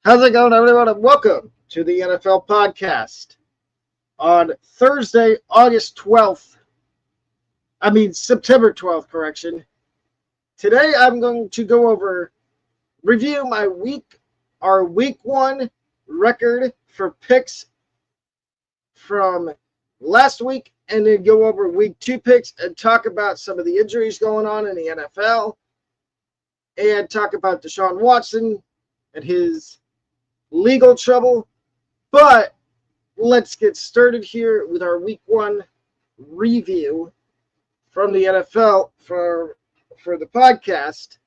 How's it going, everyone? And welcome to the NFL podcast on Thursday, September 12th, correction. Today, I'm going to review our week one record for picks from last week, and then go over week two picks and talk about some of the injuries going on in the NFL, and talk about Deshaun Watson and his legal trouble. But let's get started here with our week one review from the NFL for the podcast.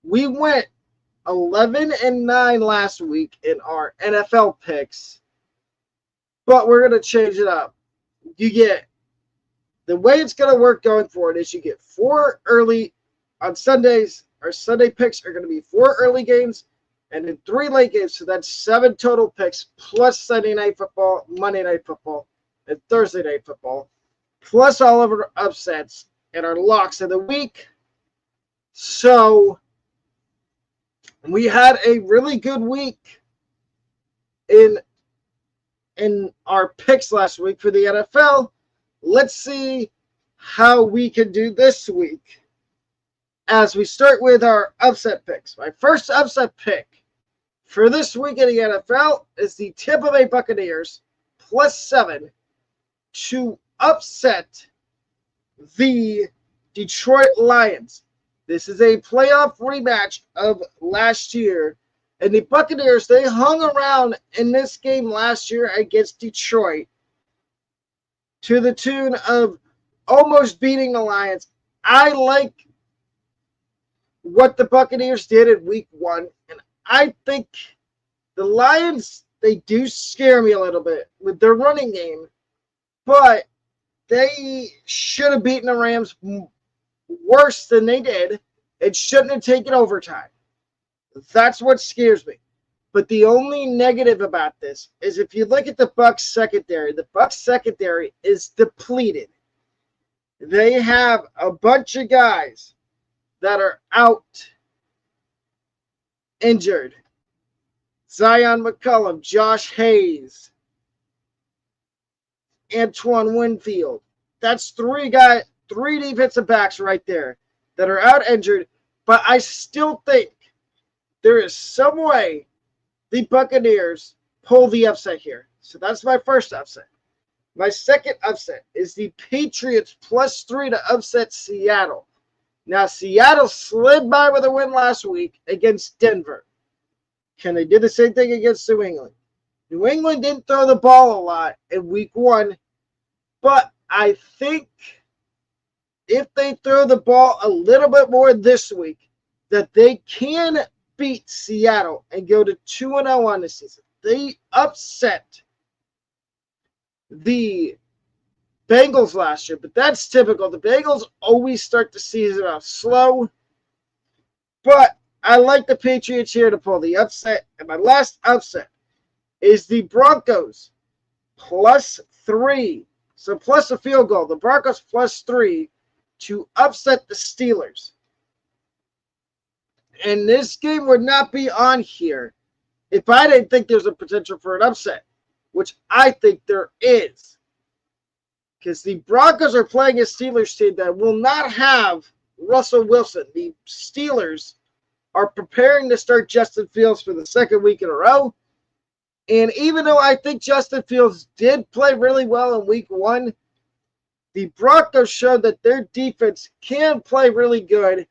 We went 11-9 last week in our NFL picks, but we're going to change it up. The way it's going to work going forward is you get 4 early on Sundays. Our Sunday picks are going to be 4 early games and then 3 late games. So that's 7 total picks, plus Sunday Night Football, Monday Night Football, and Thursday Night Football, plus all of our upsets and our locks of the week. So we had a really good week in our picks last week for the NFL. Let's see how we can do this week as we start with our upset picks. My first upset pick for this week in the NFL is the Tampa Bay Buccaneers plus 7 to upset the Detroit Lions. This is a playoff rematch of last year. And the Buccaneers, they hung around in this game last year against Detroit to the tune of almost beating the Lions. I like what the Buccaneers did in week one. And I think the Lions, they do scare me a little bit with their running game. But they should have beaten the Rams worse than they did. It shouldn't have taken overtime. That's what scares me. But the only negative about this is if you look at the Bucs secondary is depleted. They have a bunch of guys that are out injured. Zion McCollum, Josh Hayes, Antoine Winfield. That's 3 defensive backs right there that are out injured. But I still think there is some way the Buccaneers pull the upset here. So that's my first upset. My second upset is the Patriots plus 3 to upset Seattle. Now, Seattle slid by with a win last week against Denver. Can they do the same thing against New England? New England didn't throw the ball a lot in week one, but I think if they throw the ball a little bit more this week, that they can beat Seattle and go to 2-0 on the season. They upset the Bengals last year, but that's typical. The Bengals always start the season off slow, but I like the Patriots here to pull the upset. And my last upset is the Broncos plus 3. So plus a field goal. The Broncos plus 3 to upset the Steelers. And this game would not be on here if I didn't think there's a potential for an upset, which I think there is. Because the Broncos are playing a Steelers team that will not have Russell Wilson. The Steelers are preparing to start Justin Fields for the second week in a row. And even though I think Justin Fields did play really well in week one, the Broncos showed that their defense can play really good.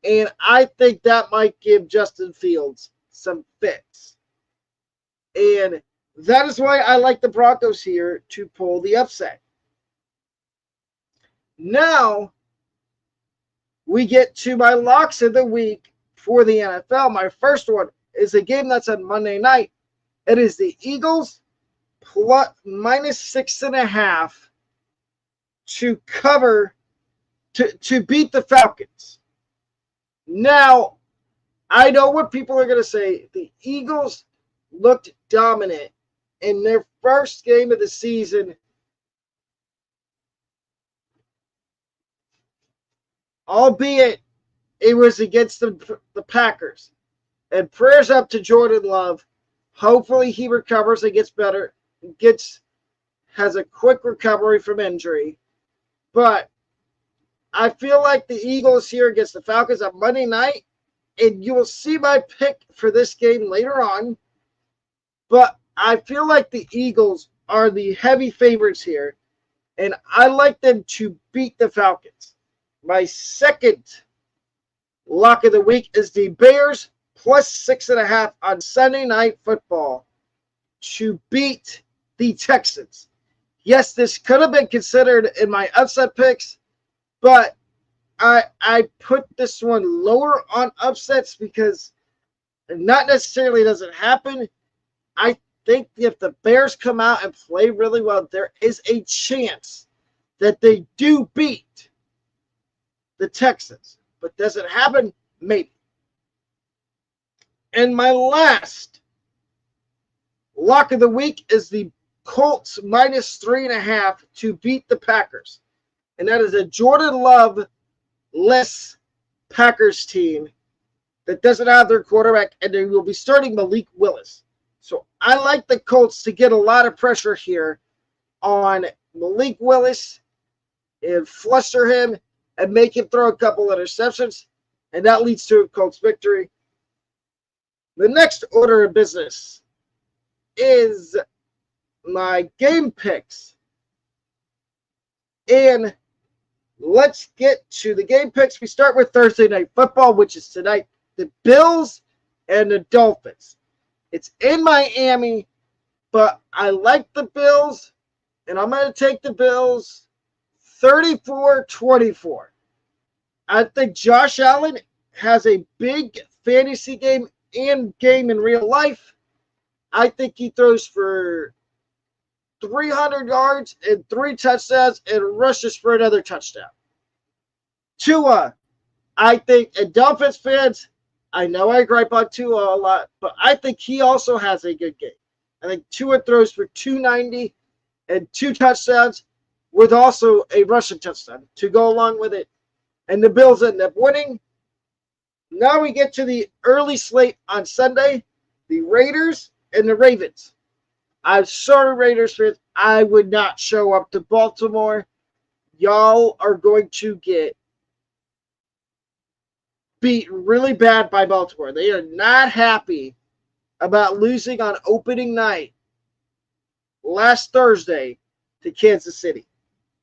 And I think that might give Justin Fields some fits. And that is why I like the Broncos here to pull the upset. Now, we get to my locks of the week for the NFL. My first one is a game that's on Monday night. It is the Eagles plus -6.5 to cover, to beat the Falcons. Now, I know what people are going to say. The Eagles looked dominant in their first game of the season, albeit it was against the Packers. And prayers up to Jordan Love. Hopefully he recovers and gets better, has a quick recovery from injury. But I feel like the Eagles here against the Falcons on Monday night, and you will see my pick for this game later on. But I feel like the Eagles are the heavy favorites here, and I like them to beat the Falcons. My second lock of the week is the Bears plus 6.5 on Sunday Night Football to beat the Texans. Yes, this could have been considered in my upset picks, but I put this one lower on upsets because not necessarily does it happen. I think if the Bears come out and play really well, there is a chance that they do beat the Texans. But does it happen? Maybe. And my last lock of the week is the Colts minus 3.5 to beat the Packers. And that is a Jordan Love-less Packers team that doesn't have their quarterback, and they will be starting Malik Willis. So I like the Colts to get a lot of pressure here on Malik Willis and fluster him and make him throw a couple interceptions, and that leads to a Colts victory. The next order of business is my game picks. And let's get to the game picks. We start with Thursday Night Football, which is tonight. The Bills and the Dolphins. It's in Miami, but I like the Bills, and I'm going to take the Bills 34-24. I think Josh Allen has a big fantasy game and game in real life. I think he throws for 300 yards and 3 touchdowns and rushes for another touchdown. Tua, I think, and Dolphins fans, I know I gripe on Tua a lot, but I think he also has a good game. I think Tua throws for 290 and 2 touchdowns with also a rushing touchdown to go along with it. And the Bills end up winning. Now we get to the early slate on Sunday, the Raiders and the Ravens. I'm sorry, Raiders fans, I would not show up to Baltimore. Y'all are going to get beat really bad by Baltimore. They are not happy about losing on opening night last Thursday to Kansas City.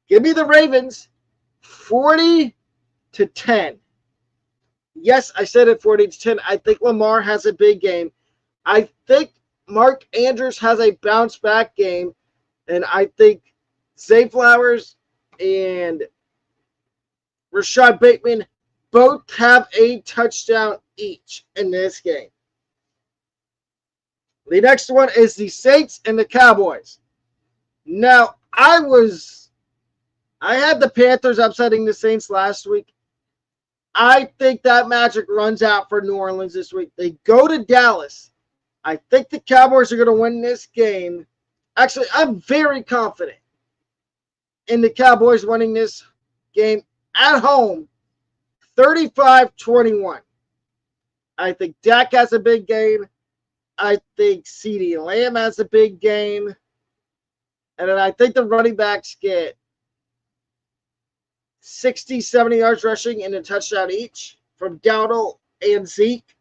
Give me the Ravens 40-10. Yes, I said it 40-10. I think Lamar has a big game. I think Mark Andrews has a bounce back game. And I think Zay Flowers and Rashad Bateman both have a touchdown each in this game. The next one is the Saints and the Cowboys. Now, I had the Panthers upsetting the Saints last week. I think that magic runs out for New Orleans this week. They go to Dallas. I think the Cowboys are going to win this game. Actually, I'm very confident in the Cowboys winning this game at home, 35-21. I think Dak has a big game. I think CeeDee Lamb has a big game. And then I think the running backs get 60, 70 yards rushing and a touchdown each from Dowdle and Zeke.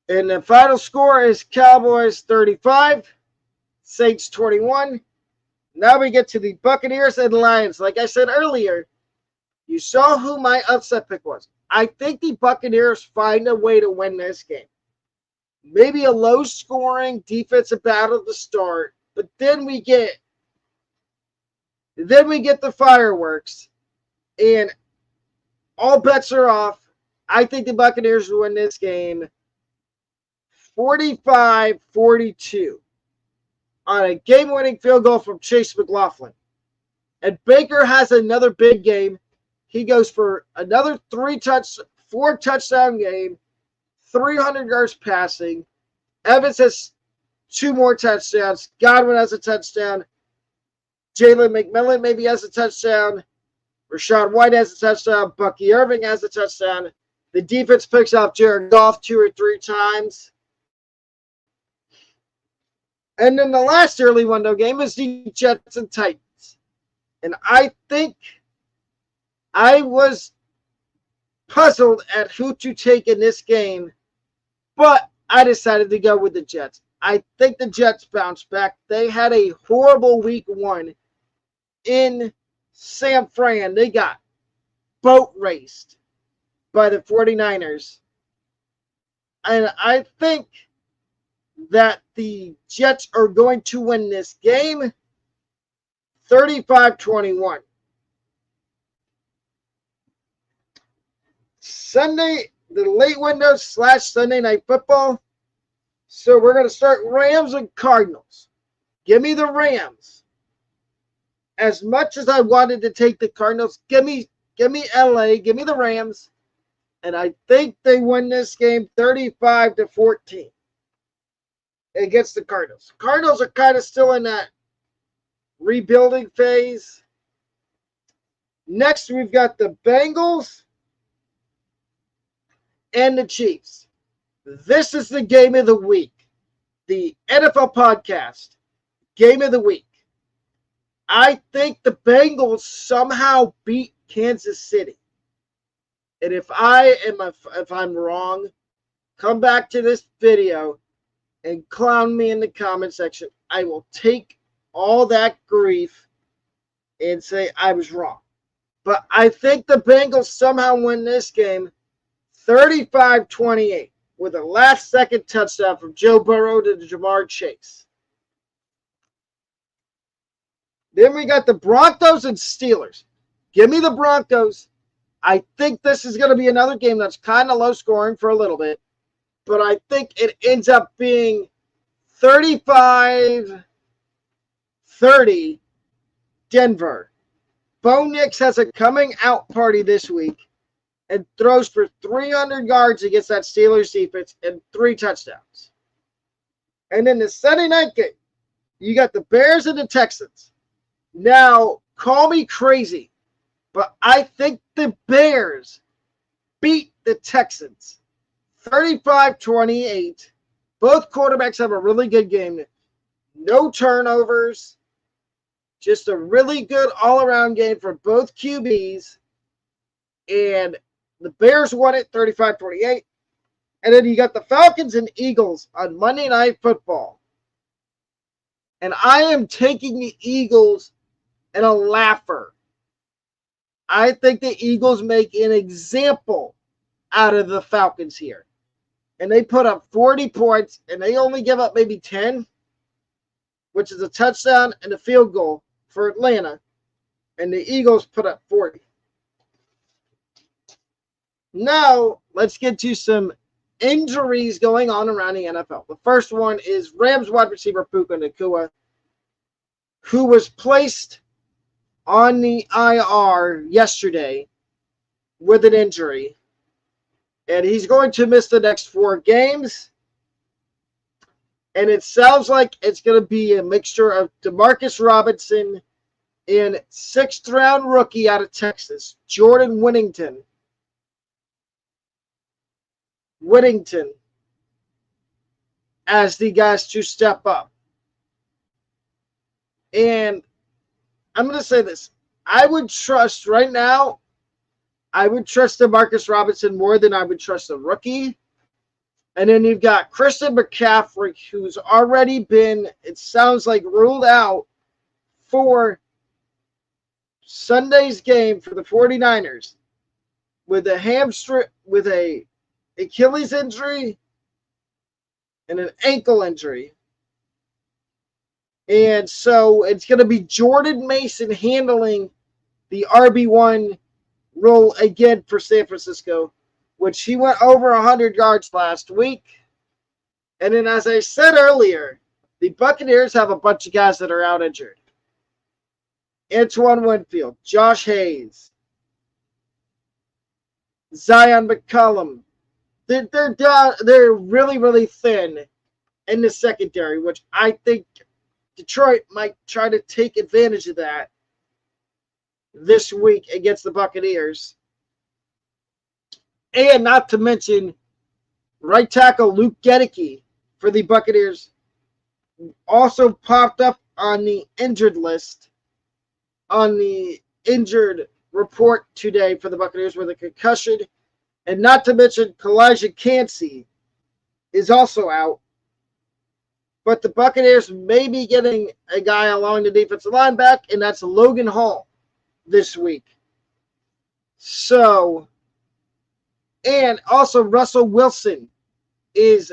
And the final score is Cowboys 35, Saints 21. Now we get to the Buccaneers and Lions. Like I said earlier, you saw who my upset pick was. I think the Buccaneers find a way to win this game. Maybe a low-scoring defensive battle to start, but then we get the fireworks, and all bets are off. I think the Buccaneers will win this game 45-42 on a game-winning field goal from Chase McLaughlin. And Baker has another big game. He goes for another 4 touchdown game, 300 yards passing. Evans has 2 more touchdowns. Godwin has a touchdown. Jalen McMillan maybe has a touchdown. Rachaad White has a touchdown. Bucky Irving has a touchdown. The defense picks off Jared Goff 2 or 3 times. And then the last early window game is the Jets and Titans. And I think I was puzzled at who to take in this game, but I decided to go with the Jets. I think the Jets bounced back. They had a horrible week 1 in San Fran. They got boat raced by the 49ers. And I think that the Jets are going to win this game 35-21. Sunday, the late window / Sunday night football. So we're going to start Rams and Cardinals. Give me the Rams. As much as I wanted to take the Cardinals, give me LA, give me the Rams. And I think they win this game 35-14 against the Cardinals. Cardinals are kind of still in that rebuilding phase. Next, we've got the Bengals and the Chiefs. This is the game of the week. The NFL podcast game of the week. I think the Bengals somehow beat Kansas City. And if I'm wrong, come back to this video and clown me in the comment section. I will take all that grief and say I was wrong. But I think the Bengals somehow win this game 35-28 with a last-second touchdown from Joe Burrow to Jamar Chase. Then we got the Broncos and Steelers. Give me the Broncos. I think this is going to be another game that's kind of low scoring for a little bit. But I think it ends up being 35-30 Denver. Bo Nix has a coming out party this week and throws for 300 yards against that Steelers defense and 3 touchdowns. And then the Sunday night game, you got the Bears and the Texans. Now, call me crazy, but I think the Bears beat the Texans 35-28. Both quarterbacks have a really good game. No turnovers. Just a really good all-around game for both QBs. And the Bears won it 35-28. And then you got the Falcons and Eagles on Monday Night Football. And I am taking the Eagles in a laugher. I think the Eagles make an example out of the Falcons here. And they put up 40 points, and they only give up maybe 10, which is a touchdown and a field goal for Atlanta. And the Eagles put up 40. Now, let's get to some injuries going on around the NFL. The first one is Rams wide receiver Puka Nacua, who was placed on the IR yesterday with an injury. And he's going to miss the next 4 games. And it sounds like it's going to be a mixture of Demarcus Robinson and 6th-round rookie out of Texas, Jordan Whittington, as the guys to step up. And I'm going to say this. I would trust right now, I would trust Demarcus Robinson more than I would trust a rookie. And then you've got Christian McCaffrey, who's already been, it sounds like, ruled out for Sunday's game for the 49ers with a hamstring, with a Achilles injury and an ankle injury. And so it's going to be Jordan Mason handling the RB1 role again for San Francisco, which he went over 100 yards last week. And then, as I said earlier, the Buccaneers have a bunch of guys that are out injured. Antoine Winfield, Josh Hayes, Zion McCollum. They're really, really thin in the secondary, which I think Detroit might try to take advantage of that this week against the Buccaneers. And not to mention, right tackle Luke Gedeke for the Buccaneers also popped up on the injured list, on the injured report today for the Buccaneers with a concussion. And not to mention, Kalijah Cansey is also out. But the Buccaneers may be getting a guy along the defensive line back, and that's Logan Hall this week. So, and also Russell Wilson is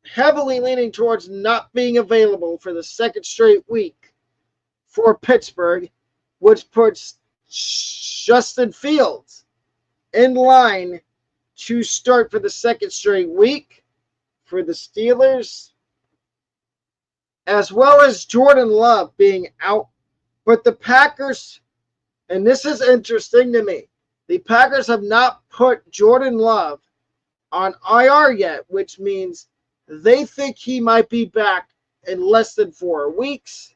heavily leaning towards not being available for the second straight week for Pittsburgh, which puts Justin Fields in line to start for the second straight week for the Steelers, as well as Jordan Love being out. But the Packers, and this is interesting to me, the Packers have not put Jordan Love on IR yet, which means they think he might be back in less than 4 weeks.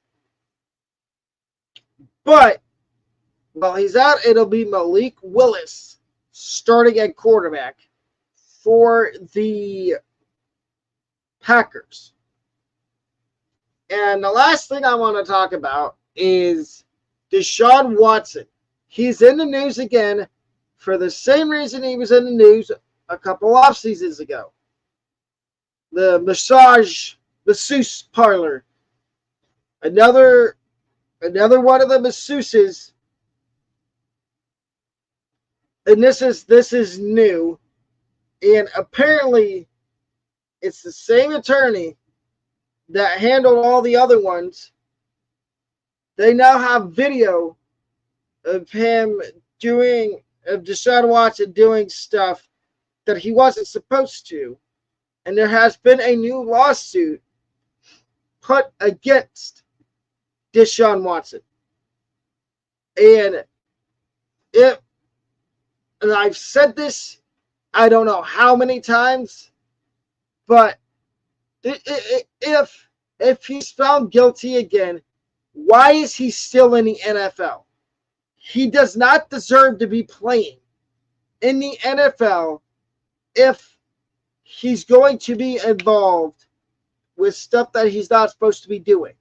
But while he's out, it'll be Malik Willis starting at quarterback for the Packers. And the last thing I want to talk about is Deshaun Watson. He's in the news again for the same reason he was in the news a couple off seasons ago. The masseuse parlor. Another one of the masseuses. And this is new. And apparently it's the same attorney that handled all the other ones. They now have video of Deshaun Watson doing stuff that he wasn't supposed to. And there has been a new lawsuit put against Deshaun Watson. And I've said this, I don't know how many times, but if he's found guilty again, why is he still in the NFL? He does not deserve to be playing in the NFL if he's going to be involved with stuff that he's not supposed to be doing.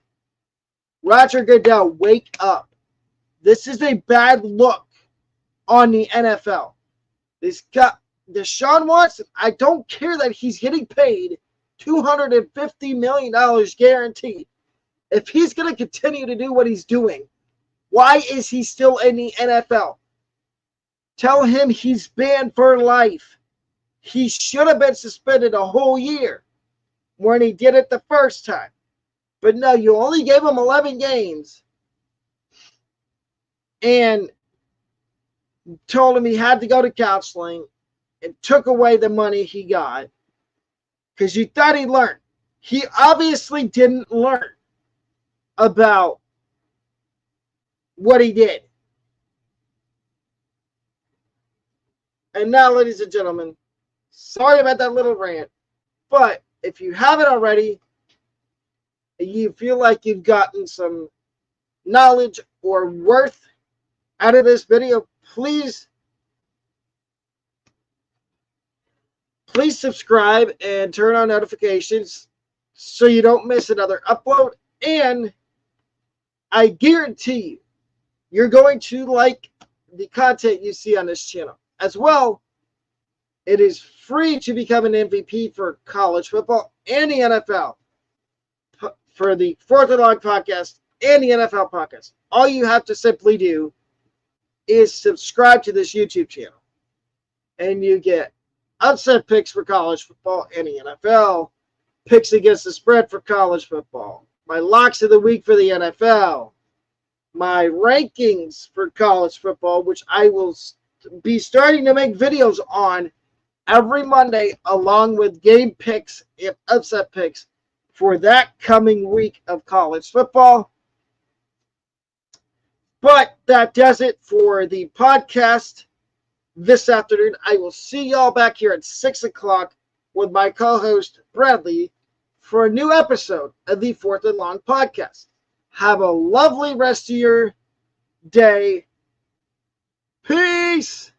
Roger Goodell, wake up. This is a bad look on the NFL. Deshaun Watson, I don't care that he's getting paid $250 million guaranteed. If he's going to continue to do what he's doing, why is he still in the NFL? Tell him he's banned for life. He should have been suspended a whole year when he did it the first time. But no, you only gave him 11 games and told him he had to go to counseling and took away the money he got because you thought he learned. He obviously didn't learn about what he did. And now, ladies and gentlemen, sorry about that little rant, but if you haven't already, you feel like you've gotten some knowledge or worth out of this video, please subscribe and turn on notifications so you don't miss another upload. And I guarantee you, you're going to like the content you see on this channel. As well, it is free to become an MVP for college football and the NFL for the Fourth and Long podcast and the NFL podcast. All you have to simply do is subscribe to this YouTube channel, and you get upset picks for college football and the NFL, picks against the spread for college football, my locks of the week for the NFL, my rankings for college football, which I will be starting to make videos on every Monday, along with game picks and upset picks for that coming week of college football. But that does it for the podcast this afternoon. I will see y'all back here at 6 o'clock with my co-host Bradley for a new episode of the Fourth and Long podcast. Have a lovely rest of your day. Peace!